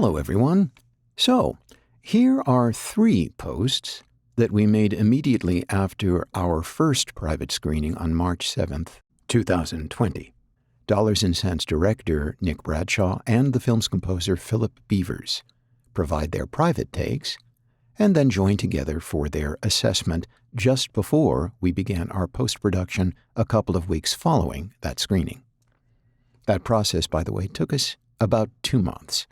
Hello, everyone. So, here are 3 posts that we made immediately after our first private screening on March 7th, 2020. Dollars and Cents director Nick Bradshaw and the film's composer Philip Bevers provide their private takes and then join together for their assessment just before we began our post-production a couple of weeks following that screening. That process, by the way, took us about 2 months.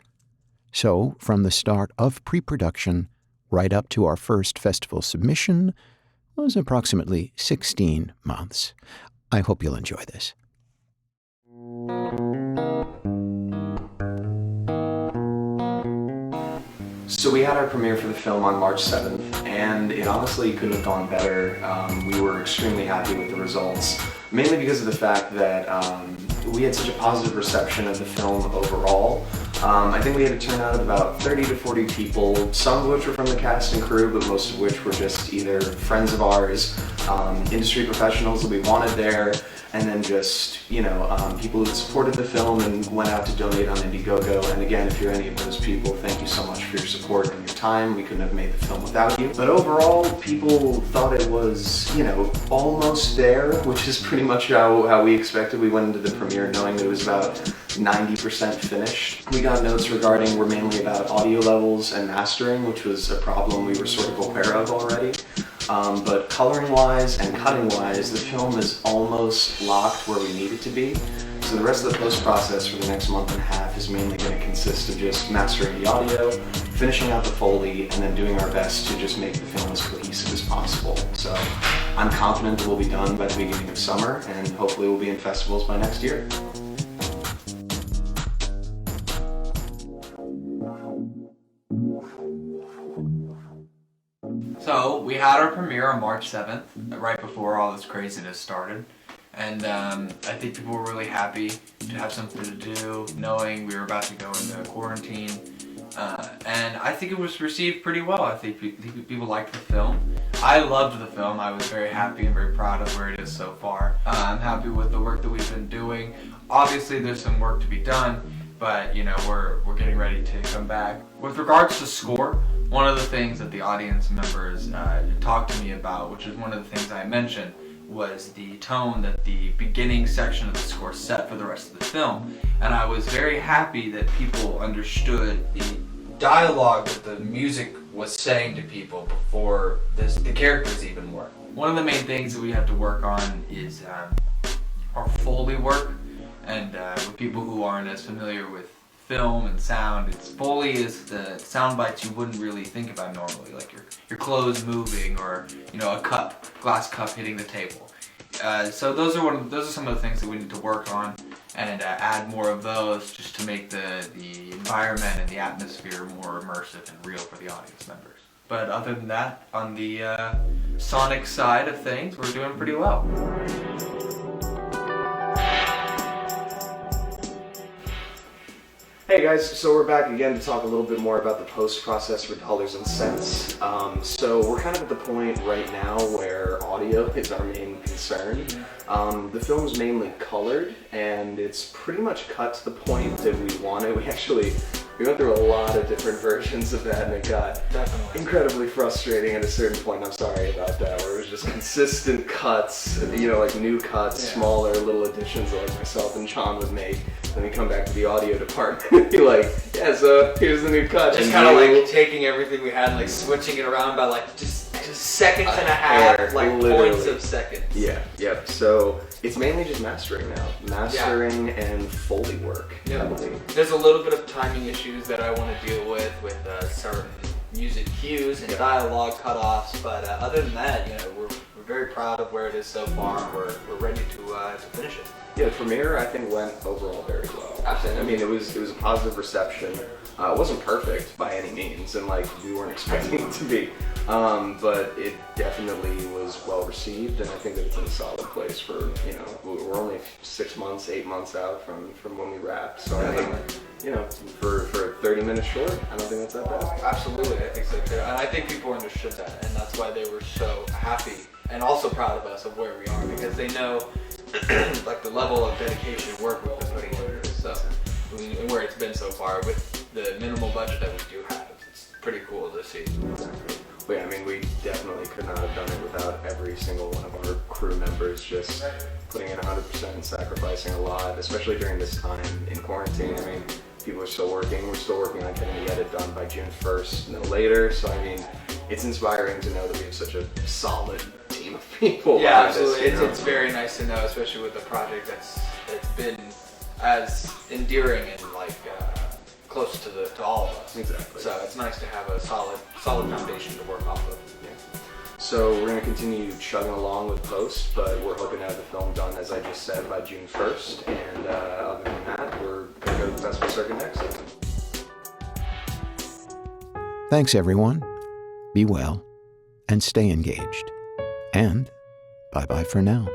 So, from the start of pre-production right up to our first festival submission was approximately 16 months. I hope you'll enjoy this. So we had our premiere for the film on March 7th, and it honestly couldn't have gone better. We were extremely happy with the results, mainly because of the fact that we had such a positive reception of the film overall. I think we had a turnout of about 30 to 40 people, some of which were from the cast and crew, but most of which were just either friends of ours, industry professionals that we wanted there, and then just, people who supported the film and went out to donate on Indiegogo. And again, if you're any of those people, thank you so much for your support and your time. We couldn't have made the film without you. But overall, people thought it was, almost there, which is pretty much how we expected. We went into the premiere knowing that it was about 90% finished. We got notes regarding were mainly about audio levels and mastering, which was a problem we were sort of aware of already. But coloring-wise and cutting-wise, the film is almost locked where we need it to be. So the rest of the post-process for the next month and a half is mainly going to consist of just mastering the audio, finishing out the Foley, and then doing our best to just make the film as cohesive as possible. So I'm confident that we'll be done by the beginning of summer, and hopefully we'll be in festivals by next year. So, we had our premiere on March 7th, right before all this craziness started, and I think people were really happy to have something to do, knowing we were about to go into quarantine, and I think it was received pretty well. I think people liked the film. I loved the film. I was very happy and very proud of where it is so far. I'm happy with the work that we've been doing. Obviously, there's some work to be done, but we're getting ready to come back. With regards to score, one of the things that the audience members talked to me about, which is one of the things I mentioned, was the tone that the beginning section of the score set for the rest of the film. And I was very happy that people understood the dialogue that the music was saying to people before the characters even work. One of the main things that we have to work on is our Foley work. And with people who aren't as familiar with film and sound, Foley is the sound bites you wouldn't really think about normally, like your clothes moving or a glass cup hitting the table. So those are some of the things that we need to work on and add more of those just to make the environment and the atmosphere more immersive and real for the audience members. But other than that, on the sonic side of things, we're doing pretty well. Hey guys, so we're back again to talk a little bit more about the post-process for Dollars and Cents. So we're kind of at the point right now where audio is our main concern. The film's mainly colored, and it's pretty much cut to the point that we want it. We went through a lot of different versions of that, and it got incredibly frustrating at a certain point. I'm sorry about that, where it was just consistent cuts, like new cuts, smaller little additions like myself and John would make. Then we come back to the audio department and be like, yeah, so here's the new cut. Just kind of like taking everything we had and like switching it around by like just seconds and a half, like literally. Points of seconds. Yeah, yep. So it's mainly just mastering now. Mastering and Foley work. Yeah. There's a little bit of timing issues that I want to deal with certain music cues and dialogue cutoffs, but other than that, we're very proud of where it is so far. We're ready to finish it. Yeah, the premiere I think went overall very well. Absolutely. I mean, it was a positive reception. It wasn't perfect by any means, and we weren't expecting it to be. But it definitely was well received, and I think that it's in a solid place for, we're only 6 months, 8 months out from when we wrapped. So I think, for a 30-minute short, I don't think that's that bad. Absolutely, I think so too. And I think people understood that, and that's why they were so happy and also proud of us of where we are, because they know like the level of dedication and work we've been putting into this. So, and where it's been so far with the minimal budget that we do have. It's pretty cool to see. Exactly. Well, yeah, I mean, we definitely could not have done it without every single one of our crew members just putting in 100% and sacrificing a lot, especially during this time in quarantine. I mean, people are still working. We're still working on getting the edit done by June 1st, no later. So, I mean, it's inspiring to know that we have such a solid team of people. Yeah, behind us, absolutely. you know? It's very nice to know, especially with a project that's been as endearing and like close to all of us. Exactly. So it's nice to have a solid foundation to work off of. Yeah. So we're going to continue chugging along with post, but we're hoping to have the film done, as I just said, by June 1st. And other than that, we're going to go to the festival circuit next. Thanks, everyone. Be well and stay engaged. And bye-bye for now.